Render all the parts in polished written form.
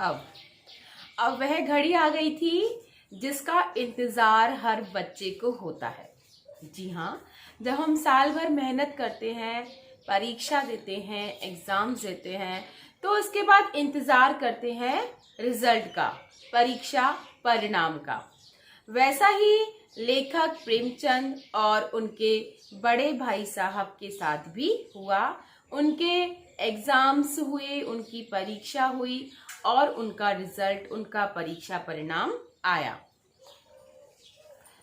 अब अब वह घड़ी आ गई थी जिसका इंतजार हर बच्चे को होता है। जी हाँ, जब हम साल भर मेहनत करते हैं, परीक्षा देते हैं, एग्जाम्स देते हैं, तो उसके बाद इंतजार करते हैं रिजल्ट का, परीक्षा परिणाम का। वैसा ही लेखक प्रेमचंद और उनके बड़े भाई साहब के साथ भी हुआ। उनके एग्जाम्स हुए, उनकी परीक्षा हुई और उनका रिजल्ट, उनका परीक्षा परिणाम आया।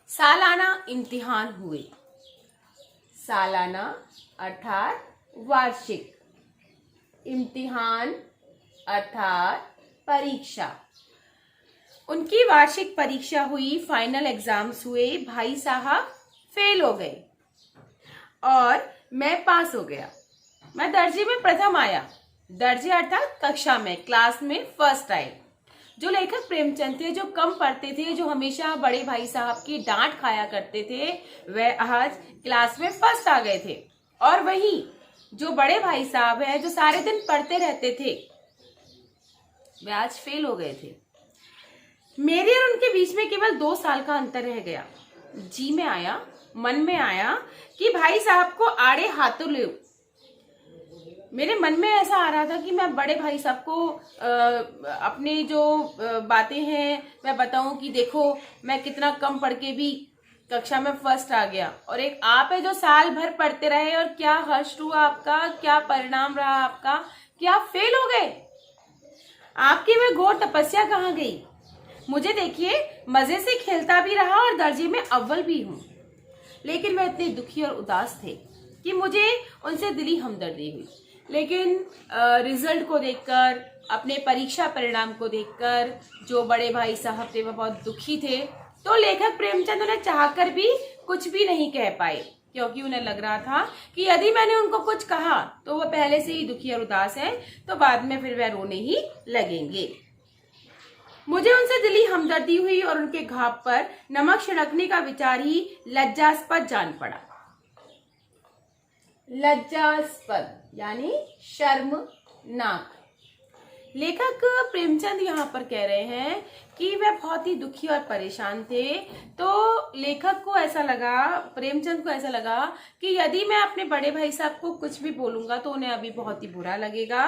सालाना इम्तिहान हुए। सालाना अर्थात वार्षिक, इम्तिहान अर्थात परीक्षा। उनकी वार्षिक परीक्षा हुई, फाइनल एग्जाम्स हुए। भाई साहब फेल हो गए और मैं पास हो गया। मैं दर्जे में प्रथम आया। दर्जे अर्थात कक्षा में, क्लास में फर्स्ट आए। जो लेखक प्रेमचंद थे, जो कम पढ़ते थे, जो हमेशा बड़े भाई साहब की डांट खाया करते थे, वह आज क्लास में फर्स्ट आ गए थे। और वही जो बड़े भाई साहब हैं, जो सारे दिन पढ़ते रहते थे, वे आज फेल हो गए थे। मेरे और उनके बीच में केवल 2 साल का अंतर रह गया। जी में आया, मन में आया कि भाई साहब को आड़े हाथों ले। मेरे मन में ऐसा आ रहा था कि मैं बड़े भाई साहब को अपने जो बातें हैं मैं बताऊं कि देखो मैं कितना कम पढ़ के भी कक्षा में फर्स्ट आ गया, और एक आप है जो साल भर पढ़ते रहे और क्या हर्ष हुआ आपका, क्या परिणाम रहा आपका, क्या फेल हो गए। आपकी वह घोर तपस्या कहाँ गई। मुझे देखिए, मजे से खेलता भी रहा और दर्जे में अव्वल भी हूँ, लेकिन वह इतने दुखी और उदास थे कि मुझे उनसे दिली हमदर्दी हुई। लेकिन रिजल्ट को देखकर, अपने परीक्षा परिणाम को देखकर जो बड़े भाई साहब थे वह बहुत दुखी थे। तो लेखक प्रेमचंद उन्हें चाहकर भी कुछ भी नहीं कह पाए, क्योंकि उन्हें लग रहा था कि यदि मैंने उनको कुछ कहा तो वह पहले से ही दुखी और उदास हैं, तो बाद में फिर वह रोने ही लगेंगे। मुझे उनसे दिली हमदर्दी हुई और उनके घाव पर नमक छिड़कने का विचार ही लज्जास्पद जान पड़ा। लज्जास्पद यानी शर्मनाक। लेखक प्रेमचंद यहाँ पर कह रहे हैं कि वह बहुत ही दुखी और परेशान थे। तो लेखक को ऐसा लगा, प्रेमचंद को ऐसा लगा कि यदि मैं अपने बड़े भाई साहब को कुछ भी बोलूंगा तो उन्हें अभी बहुत ही बुरा लगेगा।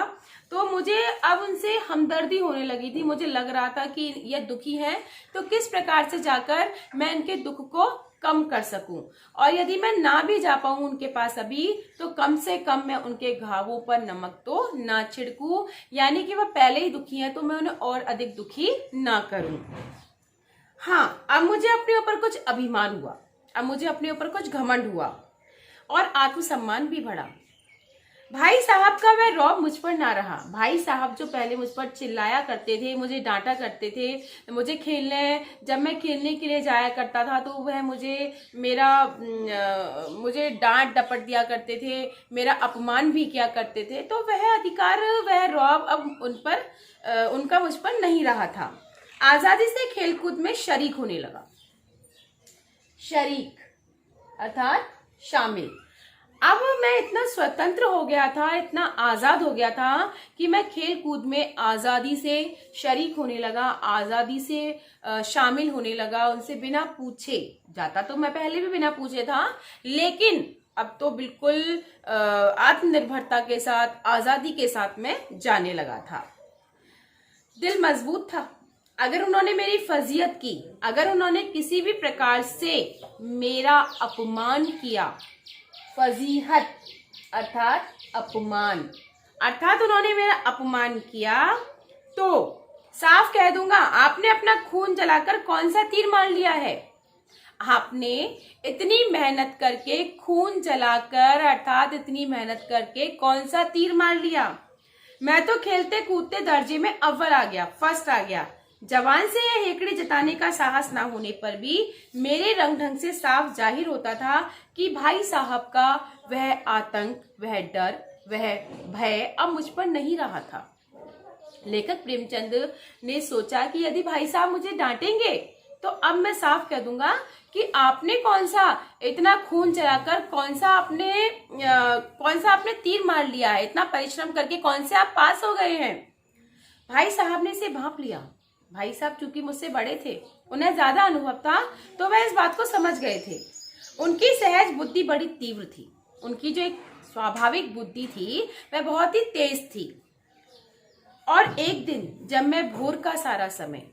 तो मुझे अब उनसे हमदर्दी होने लगी थी। मुझे लग रहा था कि यह दुखी है, तो किस प्रकार से जाकर मैं इनके दुख को कम कर सकूं, और यदि मैं ना भी जा पाऊं उनके पास अभी, तो कम से कम मैं उनके घावों पर नमक तो ना छिड़कूं, यानी कि वह पहले ही दुखी है तो मैं उन्हें और अधिक दुखी ना करूं। हाँ, अब मुझे अपने ऊपर कुछ अभिमान हुआ, अब मुझे अपने ऊपर कुछ घमंड हुआ और आत्मसम्मान भी बढ़ा। भाई साहब का वह रौब मुझ पर ना रहा। भाई साहब जो पहले मुझ पर चिल्लाया करते थे, मुझे डांटा करते थे, मुझे जब मैं खेलने के लिए जाया करता था तो वह मुझे डांट डपट दिया करते थे, मेरा अपमान भी किया करते थे। तो वह अधिकार, वह रौब अब उनका मुझ पर नहीं रहा था। आजादी से खेलकूद में शरीक होने लगा। शरीक अर्थात शामिल। अब मैं इतना स्वतंत्र हो गया था, इतना आजाद हो गया था कि मैं खेल कूद में आजादी से शरीक होने लगा, आजादी से शामिल होने लगा। उनसे बिना पूछे जाता, तो मैं पहले भी बिना पूछे था, लेकिन अब तो बिल्कुल आत्मनिर्भरता के साथ, आजादी के साथ मैं जाने लगा था। दिल मजबूत था। अगर उन्होंने मेरी फजीयत की, अगर उन्होंने किसी भी प्रकार से मेरा अपमान किया, फजीहत अर्थात अपमान, अर्थात उन्होंने मेरा अपमान किया, तो साफ कह दूंगा, आपने अपना खून जलाकर कौन सा तीर मार लिया है। आपने इतनी मेहनत करके, खून जलाकर अर्थात इतनी मेहनत करके कौन सा तीर मार लिया। मैं तो खेलते कूदते दर्जे में अव्वल आ गया, फर्स्ट आ गया। जवान से यह हेकड़ी जताने का साहस ना होने पर भी मेरे रंग ढंग से साफ जाहिर होता था कि भाई साहब का वह आतंक, वह डर, वह भय अब मुझ पर नहीं रहा था। लेखक प्रेमचंद ने सोचा कि यदि भाई साहब मुझे डांटेंगे तो अब मैं साफ कह दूंगा कि आपने कौन सा इतना खून चलाकर कौन सा आपने तीर मार लिया है, इतना परिश्रम करके कौन से आप पास हो गए हैं। भाई साहब ने इसे भांप लिया। भाई साहब चूंकि मुझसे बड़े थे, उन्हें ज्यादा अनुभव था, तो वह इस बात को समझ गए थे। उनकी सहज बुद्धि बड़ी तीव्र थी। उनकी जो एक स्वाभाविक बुद्धि थी वह बहुत ही तेज थी। और एक दिन जब मैं भोर का सारा समय,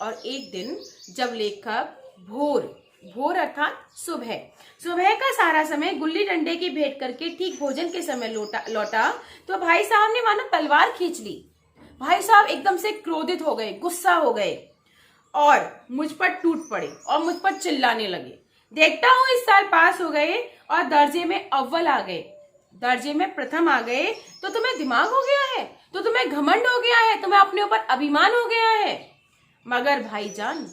और एक दिन जब लेखक भोर अर्थात सुबह का सारा समय गुल्ली डंडे की भेंट करके ठीक भोजन के समय लौटा तो भाई साहब ने मानो तलवार खींच ली। भाई साहब एकदम से क्रोधित हो गए, गुस्सा हो गए और मुझ पर टूट पड़े और मुझ पर चिल्लाने लगे। देखता हूं इस साल पास हो गए और दर्जे में अव्वल आ गए, दर्जे में प्रथम आ गए, तो तुम्हें दिमाग हो गया है, तो तुम्हें घमंड हो गया है, तुम्हें अपने ऊपर अभिमान हो गया है। मगर भाईजान,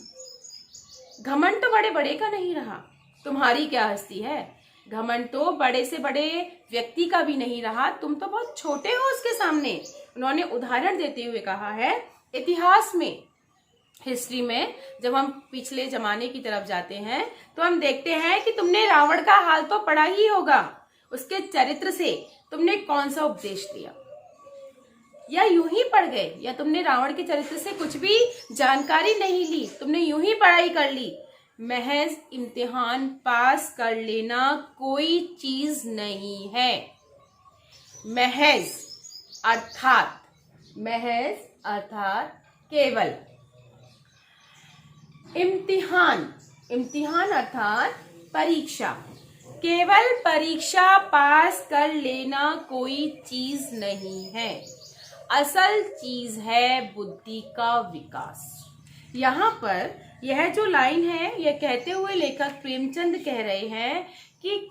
घमंड तो बड़े बड़े का नहीं रहा, तुम्हारी क्या हस्ती है। घमंड तो बड़े से बड़े व्यक्ति का भी नहीं रहा, तुम तो बहुत छोटे हो उसके सामने। उन्होंने उदाहरण देते हुए कहा है, इतिहास में, हिस्ट्री में जब हम पिछले जमाने की तरफ जाते हैं तो हम देखते हैं कि तुमने रावण का हाल तो पढ़ा ही होगा। उसके चरित्र से तुमने कौन सा उपदेश लिया, या यूं ही पढ़ गए, या तुमने रावण के चरित्र से कुछ भी जानकारी नहीं ली, तुमने यूं ही पढ़ाई कर ली। महज इम्तिहान पास कर लेना कोई चीज नहीं है। महज अर्थात केवल। इम्तिहान अर्थात परीक्षा। केवल परीक्षा पास कर लेना कोई चीज नहीं है। असल चीज है बुद्धि का विकास। यहाँ पर यह जो लाइन है, यह कहते हुए लेखक प्रेमचंद कह रहे हैं कि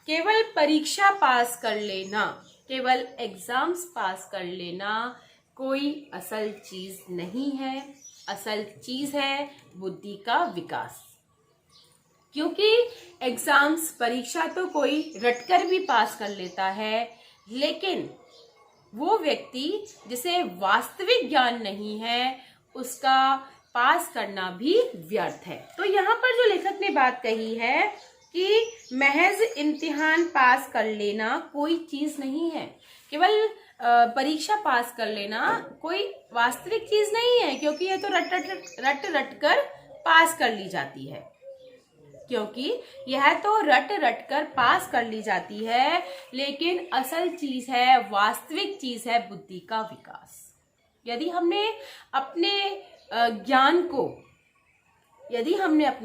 केवल परीक्षा पास कर लेना, केवल एग्जाम्स पास कर लेना कोई असल चीज नहीं है। असल चीज है बुद्धि का विकास। क्योंकि एग्जाम्स, परीक्षा तो कोई रटकर भी पास कर लेता है, लेकिन वो व्यक्ति जिसे वास्तविक ज्ञान नहीं है, उसका पास करना भी व्यर्थ है। तो यहाँ पर जो लेखक ने बात कही है कि महज इम्तिहान पास कर लेना कोई चीज नहीं है, केवल परीक्षा पास कर लेना कोई वास्तविक चीज नहीं है, क्योंकि ये तो रट कर पास कर ली जाती है। क्योंकि यह तो रट कर पास कर ली जाती है, लेकिन असल चीज है, वास्तविक चीज है बुद्धि का विकास। यदि हमने अपने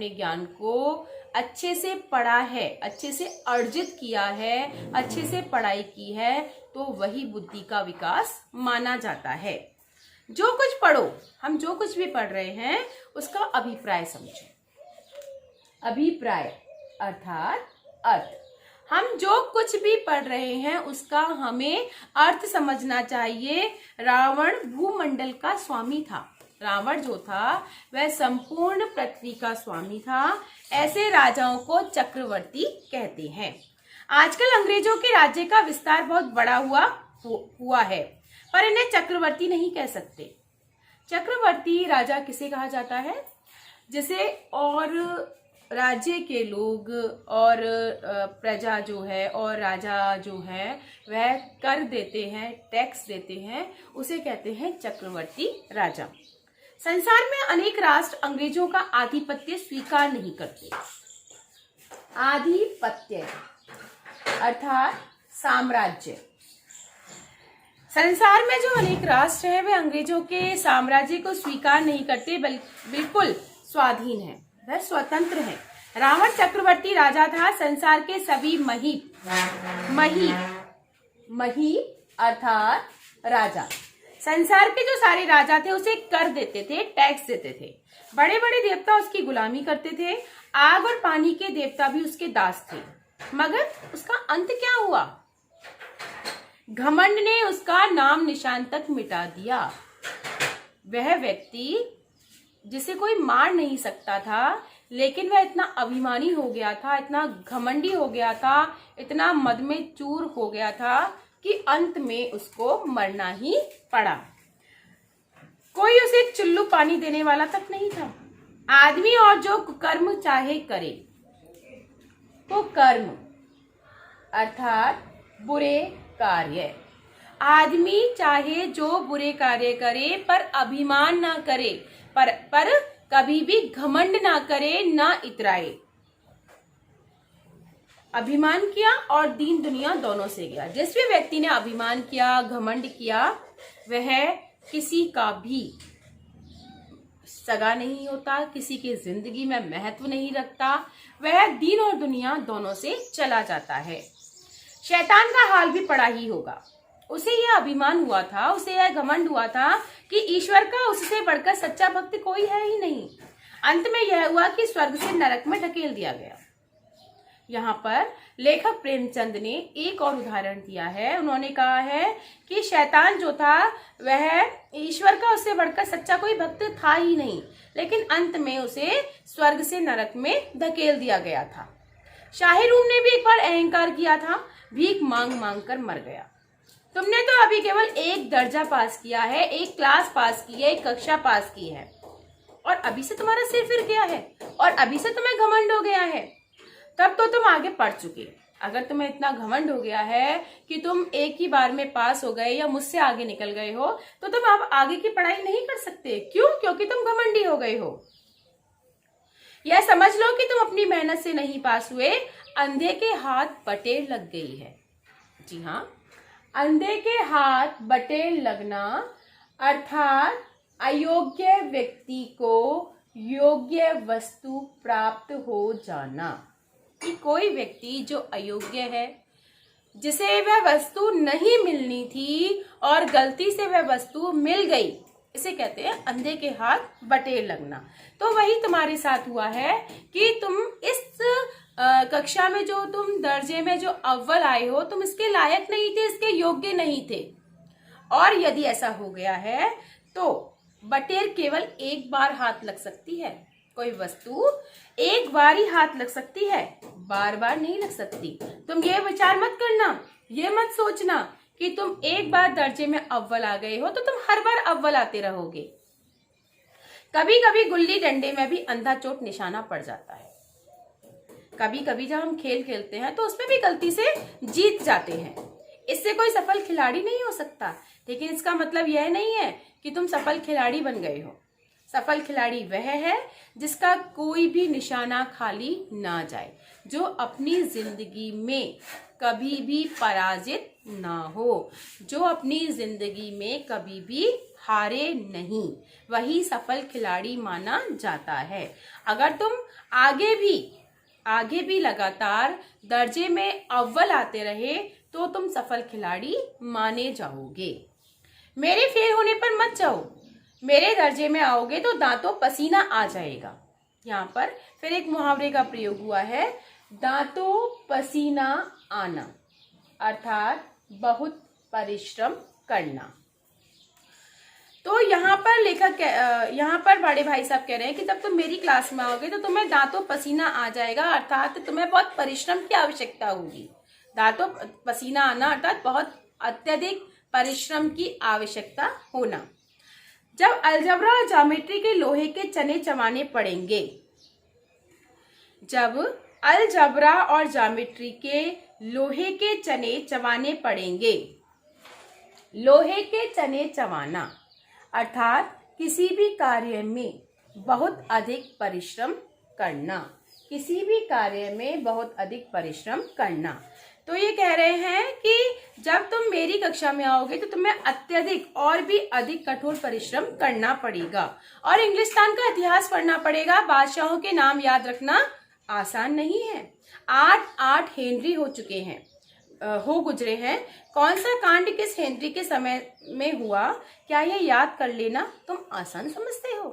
ज्ञान को अच्छे से पढ़ा है, अच्छे से अर्जित किया है, अच्छे से पढ़ाई की है, तो वही बुद्धि का विकास माना जाता है। जो कुछ पढ़ो, हम जो कुछ भी पढ़ रहे हैं उसका अभिप्राय समझें। अभिप्राय अर्थात अर्थ। हम जो कुछ भी पढ़ रहे हैं उसका हमें अर्थ समझना चाहिए। रावण भूमंडल का स्वामी था। रावण जो था वह संपूर्ण पृथ्वी का स्वामी था। ऐसे राजाओं को चक्रवर्ती कहते हैं। आजकल अंग्रेजों के राज्य का विस्तार बहुत बड़ा हुआ है, पर इन्हें चक्रवर्ती नहीं कह सकते। चक्रवर्ती राजा किसे कहा जाता है? जिसे और राज्य के लोग और प्रजा जो है और राजा जो है वह कर देते हैं, टैक्स देते हैं, उसे कहते हैं चक्रवर्ती राजा। संसार में अनेक राष्ट्र अंग्रेजों का आधिपत्य स्वीकार नहीं करते। आधिपत्य अर्थात साम्राज्य। संसार में जो अनेक राष्ट्र हैं वे अंग्रेजों के साम्राज्य को स्वीकार नहीं करते, बिल्कुल स्वाधीन है, वह स्वतंत्र है। रावण चक्रवर्ती राजा था। संसार के सभी मही अर्थात राजा, संसार के जो सारे राजा थे उसे कर देते थे, टैक्स देते थे। बड़े बड़े देवता उसकी गुलामी करते थे। आग और पानी के देवता भी उसके दास थे। मगर उसका अंत क्या हुआ? घमंड ने उसका नाम निशान तक मिटा दिया। वह व्यक्ति जिसे कोई मार नहीं सकता था, लेकिन वह इतना अभिमानी हो गया था, इतना घमंडी हो गया था, इतना मद में चूर हो गया था कि अंत में उसको मरना ही पड़ा। कोई उसे चुल्लू पानी देने वाला तक नहीं था। आदमी और जो कुकर्म चाहे करे, कुकर्म अर्थात बुरे कार्य, आदमी चाहे जो बुरे कार्य करे पर अभिमान ना करे, पर कभी भी घमंड ना करे, ना इतराए। अभिमान किया और दीन दुनिया दोनों से गया। जिस भी व्यक्ति ने अभिमान किया, घमंड किया, वह किसी का भी सगा नहीं होता, किसी की जिंदगी में महत्व नहीं रखता, वह दीन और दुनिया दोनों से चला जाता है। शैतान का हाल भी पड़ा ही होगा। उसे यह अभिमान हुआ था, उसे यह घमंड हुआ था कि ईश्वर का उससे बढ़कर सच्चा भक्त कोई है ही नहीं। अंत में यह हुआ कि स्वर्ग से नरक में ढकेल दिया गया। यहाँ पर लेखक प्रेमचंद ने एक और उदाहरण दिया है। उन्होंने कहा है कि शैतान जो था वह ईश्वर का उससे बढ़कर सच्चा कोई भक्त था ही नहीं, लेकिन अंत में उसे स्वर्ग से नरक में धकेल दिया गया था। शाहिरूम ने भी एक बार अहंकार किया था, भीख मांग मांग कर मर गया। तुमने तो अभी केवल एक दर्जा पास किया है, एक क्लास पास की है, एक कक्षा पास की है, और अभी से तुम्हारा सिर फिर गया है और अभी से तुम्हें घमंड हो गया है। तब तो तुम आगे पढ़ चुके। अगर तुम्हें इतना घमंड हो गया है कि तुम एक ही बार में पास हो गए या मुझसे आगे निकल गए हो, तो तुम अब आगे की पढ़ाई नहीं कर सकते। क्यों? क्योंकि तुम घमंडी हो गए हो। यह समझ लो कि तुम अपनी मेहनत से नहीं पास हुए, अंधे के हाथ बटेर लग गई है। जी हाँ, अंधे के हाथ बटेर लगना अर्थात अयोग्य व्यक्ति को योग्य वस्तु प्राप्त हो जाना। कि कोई व्यक्ति जो अयोग्य है, जिसे वह वस्तु नहीं मिलनी थी और गलती से वह वस्तु मिल गई, इसे कहते हैं अंधे के हाथ बटेर लगना। तो वही तुम्हारे साथ हुआ है कि तुम इस कक्षा में जो तुम दर्जे में जो अव्वल आए हो, तुम इसके लायक नहीं थे, इसके योग्य नहीं थे। और यदि ऐसा हो गया है तो बटेर केवल एक बार हाथ लग सकती है। कोई वस्तु एक बार ही हाथ लग सकती है, बार बार नहीं लग सकती। तुम ये विचार मत करना, ये मत सोचना कि तुम एक बार दर्जे में अव्वल आ गए हो तो तुम हर बार अव्वल आते रहोगे। कभी कभी गुल्ली डंडे में भी अंधा चोट निशाना पड़ जाता है। कभी कभी जब हम खेल खेलते हैं तो उसमें भी गलती से जीत जाते हैं। इससे कोई सफल खिलाड़ी नहीं हो सकता, लेकिन इसका मतलब यह नहीं है कि तुम सफल खिलाड़ी बन गए हो। सफल खिलाड़ी वह है जिसका कोई भी निशाना खाली ना जाए, जो अपनी जिंदगी में कभी भी पराजित ना हो, जो अपनी जिंदगी में कभी भी हारे नहीं, वही सफल खिलाड़ी माना जाता है। अगर तुम आगे भी लगातार दर्जे में अव्वल आते रहे तो तुम सफल खिलाड़ी माने जाओगे। मेरे फेल होने पर मत जाओ, मेरे दर्जे में आओगे तो दांतों पसीना आ जाएगा। यहाँ पर फिर एक मुहावरे का प्रयोग हुआ है, दांतों पसीना आना, अर्थात बहुत परिश्रम करना। तो यहाँ पर बड़े भाई साहब कह रहे हैं कि जब तुम मेरी क्लास में आओगे तो तुम्हें दांतों पसीना आ जाएगा, अर्थात तुम्हें बहुत परिश्रम की आवश्यकता होगी। दांतों पसीना आना अर्थात बहुत अत्यधिक परिश्रम की आवश्यकता होना। जब अलजबरा और ज्योमेट्री के लोहे के चने चबाने पड़ेंगे, जब अलजबरा और ज्योमेट्री के लोहे के चने चबाने पड़ेंगे। लोहे के चने चबाना अर्थात किसी भी कार्य में बहुत अधिक परिश्रम करना, किसी भी कार्य में बहुत अधिक परिश्रम करना। तो ये कह रहे हैं कि जब तुम मेरी कक्षा में आओगे तो तुम्हें अत्यधिक और भी अधिक कठोर परिश्रम करना पड़ेगा और इंग्लिस्तान का इतिहास पढ़ना पड़ेगा। बादशाहों के नाम याद रखना आसान नहीं है। 8 हेनरी हो गुजरे हैं। कौन सा कांड किस हेनरी के समय में हुआ, क्या ये याद कर लेना तुम आसान समझते हो?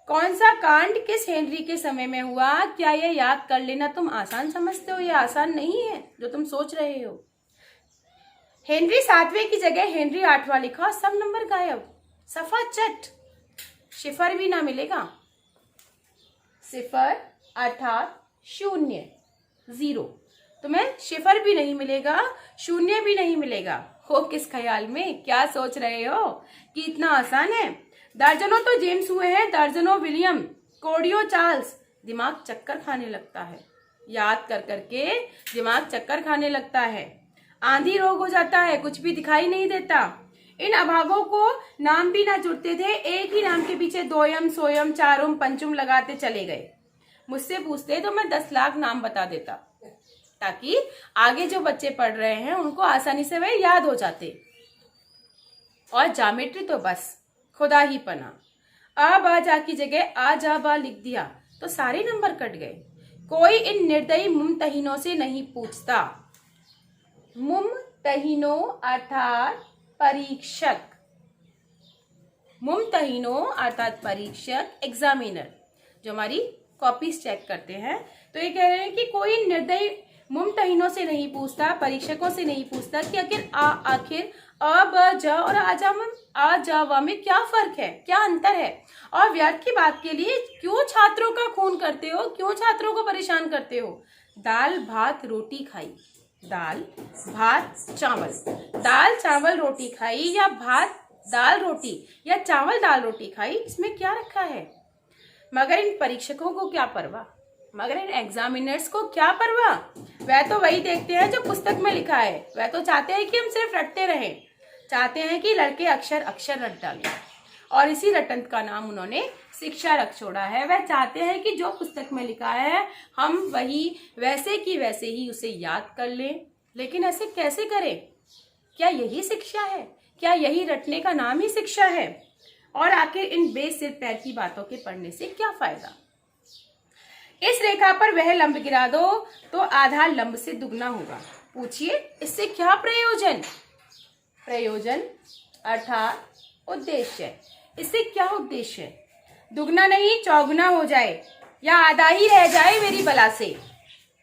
कौन सा कांड किस हेनरी के समय में हुआ, क्या ये याद कर लेना तुम आसान समझते हो? ये आसान नहीं है जो तुम सोच रहे हो। हेनरी 7वें की जगह हेनरी 8वां लिखा, सब नंबर गायब, सफा चट, सिफर भी ना मिलेगा। सिफर अर्थात 0, 0, तुम्हें सिफर भी नहीं मिलेगा, 0 भी नहीं मिलेगा। हो किस ख्याल में, क्या सोच रहे हो कि इतना आसान है? दर्जनों तो जेम्स हुए हैं, दर्जनों विलियम, कोडियो चार्ल्स। दिमाग चक्कर खाने लगता है, याद कर करके दिमाग चक्कर खाने लगता है। आंधी रोग हो जाता है, कुछ भी दिखाई नहीं देता। इन अभागों को नाम भी ना जुड़ते थे, एक ही नाम के पीछे दोयम, सोयम, चारुम, पंचुम लगाते चले गए। मुझसे पूछते तो मैं 10 लाख नाम बता देता, ताकि आगे जो बच्चे पढ़ रहे हैं उनको आसानी से वह याद हो जाते। और ज्योमेट्री तो बस खुदा ही पना। आ बा जा की जगह आ जा बा लिख दिया तो सारे नंबर कट गए। कोई इन निर्दयी मुमतहिनों से नहीं पूछता। मुमतहिनों अर्थात परीक्षक, मुमतहिनों अर्थात परीक्षक, एग्जामिनर जो हमारी कॉपीज चेक करते हैं। तो ये कह रहे हैं कि कोई निर्दयी मुमतहिनों से नहीं पूछता, परीक्षकों से नहीं पूछता कि आखिर अ ब ज और आ जा वा में क्या फर्क है, क्या अंतर है, और व्यर्थ की बात के लिए क्यों छात्रों का खून करते हो, क्यों छात्रों को परेशान करते हो। दाल भात रोटी खाई, दाल भात चावल, दाल चावल रोटी खाई या भात दाल रोटी या चावल दाल रोटी खाई, इसमें क्या रखा है। मगर इन परीक्षकों को क्या परवाह, मगर इन एग्जामिनर्स को क्या परवाह। वह तो वही देखते हैं जो पुस्तक में लिखा है। वह तो चाहते हैं कि हम सिर्फ रटते रहें, चाहते हैं कि लड़के अक्षर अक्षर रट डालें, और इसी रटंत का नाम उन्होंने शिक्षा रख छोड़ा है। वह चाहते हैं कि जो पुस्तक में लिखा है हम वही वैसे की वैसे ही उसे याद कर लें। लेकिन ऐसे कैसे करें? क्या यही शिक्षा है? क्या यही रटने का नाम ही शिक्षा है? और आखिर इन बेसिर पैर की बातों के पढ़ने से क्या फायदा। इस रेखा पर वह लंब गिरा दो तो आधार लंब से दुगना होगा। पूछिए इससे क्या प्रयोजन। प्रयोजन अर्थात उद्देश्य। इससे क्या उद्देश्य है? दुगना नहीं चौगुना हो जाए या आधा ही रह जाए मेरी बला से।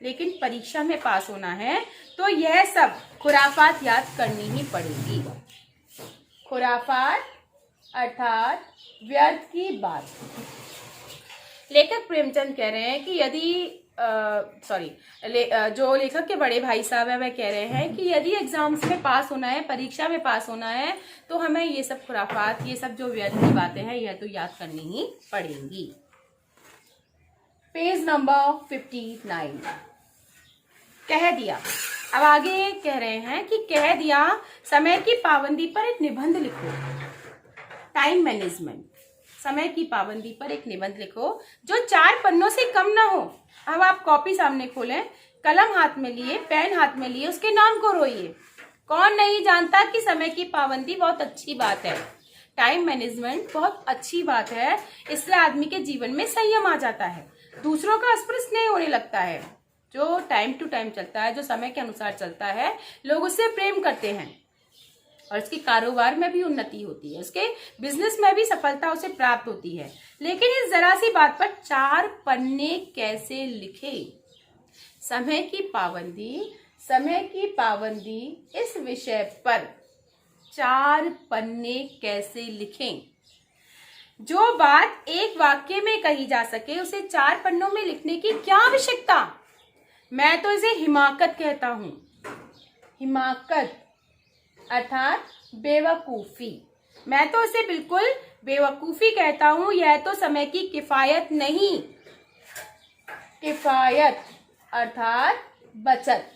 लेकिन परीक्षा में पास होना है तो यह सब खुराफात याद करनी ही पड़ेगी। खुराफात अर्थात व्यर्थ की बात। लेखक प्रेमचंद कह रहे हैं कि यदि जो लेखक के बड़े भाई साहब है वह कह रहे हैं कि यदि एग्जाम्स में पास होना है, परीक्षा में पास होना है, तो हमें ये सब खुराफात, ये सब जो व्यर्थ की बातें हैं यह तो याद करनी ही पड़ेंगी। Page number 59। कह दिया। अब आगे कह रहे हैं कि कह दिया समय की पाबंदी पर एक निबंध लिखो। टाइम मैनेजमेंट, समय की पाबंदी पर एक निबंध लिखो जो 4 पन्नों से कम ना हो। अब आप कॉपी सामने खोलें, कलम हाथ में लिए, पेन हाथ में लिए, उसके नाम को रोइए। कौन नहीं जानता कि समय की पाबंदी बहुत अच्छी बात है, टाइम मैनेजमेंट बहुत अच्छी बात है। इससे आदमी के जीवन में संयम आ जाता है, दूसरों का स्पर्श नहीं होने लगता है। जो टाइम टू टाइम चलता है, जो समय के अनुसार चलता है, लोग उससे प्रेम करते हैं और उसके कारोबार में भी उन्नति होती है, उसके बिजनेस में भी सफलता उसे प्राप्त होती है। लेकिन इस जरा सी बात पर 4 पन्ने कैसे लिखे। समय की पाबंदी, समय की पाबंदी इस विषय पर 4 पन्ने कैसे लिखें। जो बात एक वाक्य में कही जा सके उसे 4 पन्नों में लिखने की क्या आवश्यकता। मैं तो इसे हिमाकत कहता हूं। हिमाकत अर्थात बेवकूफी। मैं तो इसे बिल्कुल बेवकूफी कहता हूं। यह तो समय की किफायत नहीं, किफायत अर्थात बचत।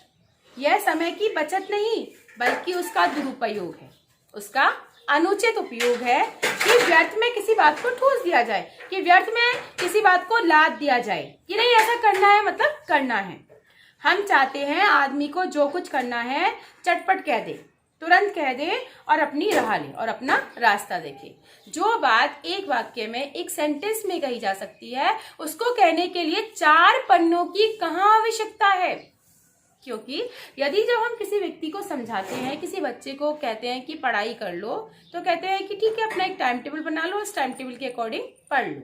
यह समय की बचत नहीं बल्कि उसका दुरुपयोग है, उसका अनुचित उपयोग है कि व्यर्थ में किसी बात को ठूस दिया जाए, कि व्यर्थ में किसी बात को लाद दिया जाए कि नहीं ऐसा करना है, मतलब करना है। हम चाहते हैं आदमी को जो कुछ करना है चटपट कह दे, तुरंत कह दे और अपनी राह ले और अपना रास्ता देखे। जो बात एक वाक्य में, एक सेंटेंस में कही जा सकती है, उसको कहने के लिए 4 पन्नों की कहाँ आवश्यकता है। क्योंकि यदि जब हम किसी व्यक्ति को समझाते हैं, किसी बच्चे को कहते हैं कि पढ़ाई कर लो, तो कहते हैं कि ठीक है अपना एक टाइम टेबल बना लो, उस टाइम टेबल के अकॉर्डिंग पढ़ लो,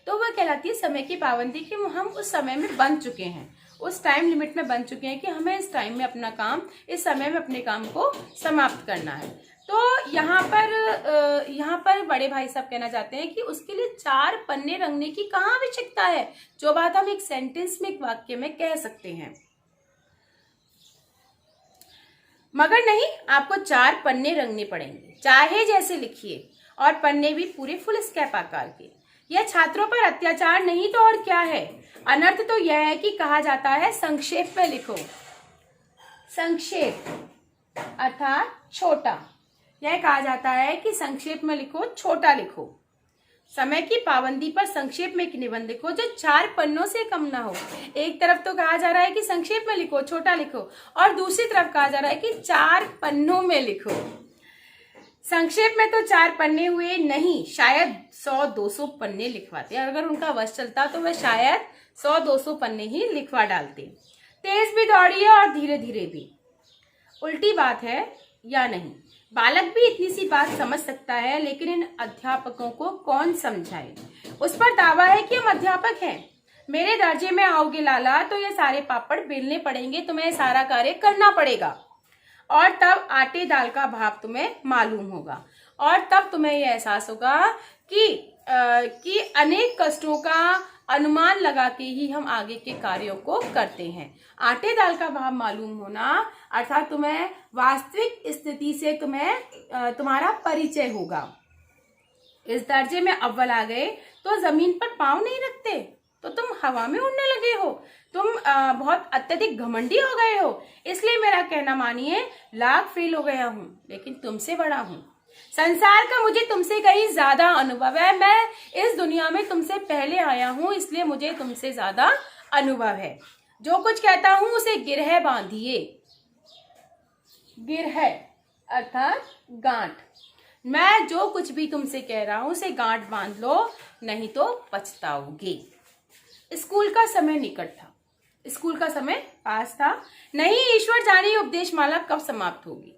तो वह कहलाती है समय की पाबंदी कि हम उस समय में बंध चुके हैं, उस टाइम लिमिट में बन चुके हैं कि हमें इस टाइम में अपना काम, इस समय में अपने काम को समाप्त करना है। तो यहाँ पर बड़े भाई साहब कहना चाहते हैं कि उसके लिए 4 पन्ने रंगने की कहाँ आवश्यकता है, जो बात हम एक सेंटेंस में, एक वाक्य में कह सकते हैं। मगर नहीं, आपको 4 पन्ने रंगने पड़ेंगे, चाहे जैसे लिखिए, और पन्ने भी पूरे फुल स्कैप आकार के। यह छात्रों पर अत्याचार नहीं तो और क्या है। अनर्थ तो यह है कि कहा जाता है संक्षेप में लिखो। संक्षेप अर्थात छोटा। यह कहा जाता है कि संक्षेप में लिखो, छोटा लिखो। समय की पाबंदी पर संक्षेप में एक निबंध लिखो जो 4 पन्नों से कम ना हो। एक तरफ तो कहा जा रहा है कि संक्षेप में लिखो, छोटा लिखो, और दूसरी तरफ कहा जा रहा है कि 4 पन्नों में लिखो। संक्षेप में तो 4 पन्ने हुए नहीं, शायद 100-200 पन्ने लिखवाते। अगर उनका वश चलता तो वह शायद 100-200 पन्ने ही लिखवा डालते। तेज भी दौड़िए और धीरे धीरे भी। उल्टी बात है या नहीं? बालक भी इतनी सी बात समझ सकता है, लेकिन इन अध्यापकों को कौन समझाए? उस पर दावा है कि हम अध्यापक हैं। मेरे दर्जे में आओगे लाला तो ये सारे पापड़ बेलने पड़ेंगे, तुम्हें सारा कार्य करना पड़ेगा, और तब आटे दाल का भाव तुम्हें मालूम होगा, और तब तुम्हें यह एहसास होगा कि अनेक कष्टों का अनुमान लगा के ही हम आगे के कार्यों को करते हैं। आटे दाल का भाव मालूम होना अर्थात तुम्हें वास्तविक स्थिति से तुम्हारा परिचय होगा। इस दर्जे में अव्वल आ गए तो जमीन पर पांव नहीं रखते, तो तुम हवा में उड़ने लगे हो। तुम बहुत अत्यधिक घमंडी हो गए हो। इसलिए मेरा कहना मानिए, लाख फेल हो गया हूं, लेकिन तुमसे बड़ा हूं। संसार का मुझे तुमसे कहीं ज्यादा अनुभव है। मैं इस दुनिया में तुमसे पहले आया हूं, इसलिए मुझे तुमसे ज्यादा अनुभव है। जो कुछ कहता हूं उसे गिरह बांधिए। गिरह अर्थात गांठ। मैं जो कुछ भी तुमसे कह रहा हूं उसे गांठ बांध लो, नहीं तो पछताओगे। स्कूल का समय निकट था। स्कूल का समय पास था। नहीं ईश्वर जाने उपदेश माला कब समाप्त होगी।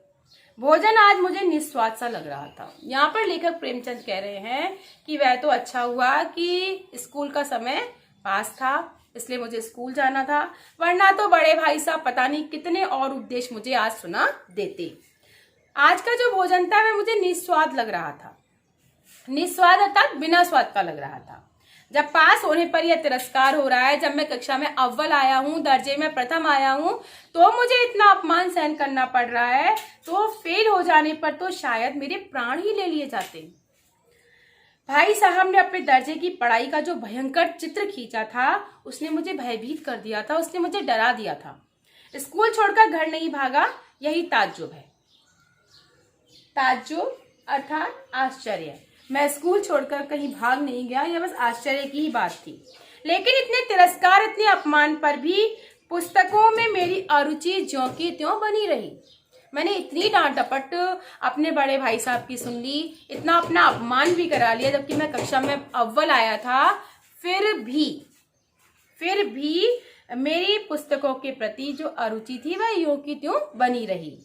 भोजन आज मुझे निस्वाद सा लग रहा था। यहाँ पर लेखक प्रेमचंद कह रहे हैं कि वह तो अच्छा हुआ कि स्कूल का समय पास था, इसलिए मुझे स्कूल जाना था, वरना तो बड़े भाई साहब पता नहीं कितने और उपदेश मुझे आज सुना देते। आज का जो भोजन था वह मुझे निस्वाद लग रहा था। निस्वाद अर्थात बिना स्वाद का लग रहा था। जब पास होने पर यह तिरस्कार हो रहा है, जब मैं कक्षा में अव्वल आया हूं, दर्जे में प्रथम आया हूं, तो मुझे इतना अपमान सहन करना पड़ रहा है, तो फेल हो जाने पर तो शायद मेरे प्राण ही ले लिए जाते। भाई साहब ने अपने दर्जे की पढ़ाई का जो भयंकर चित्र खींचा था, उसने मुझे भयभीत कर दिया था, उसने मुझे डरा दिया था। स्कूल छोड़कर घर नहीं भागा, यही ताज्जुब है। ताज्जुब अर्थात आश्चर्य। मैं स्कूल छोड़कर कहीं भाग नहीं गया, यह बस आश्चर्य की ही बात थी। लेकिन इतने तिरस्कार, इतने अपमान पर भी पुस्तकों में मेरी अरुचि ज्यों की त्यों बनी रही। मैंने इतनी डांट डपट अपने बड़े भाई साहब की सुन ली, इतना अपना अपमान भी करा लिया, जबकि मैं कक्षा में अव्वल आया था, फिर भी मेरी पुस्तकों के प्रति जो अरुचि थी वह यों की त्यों बनी रही।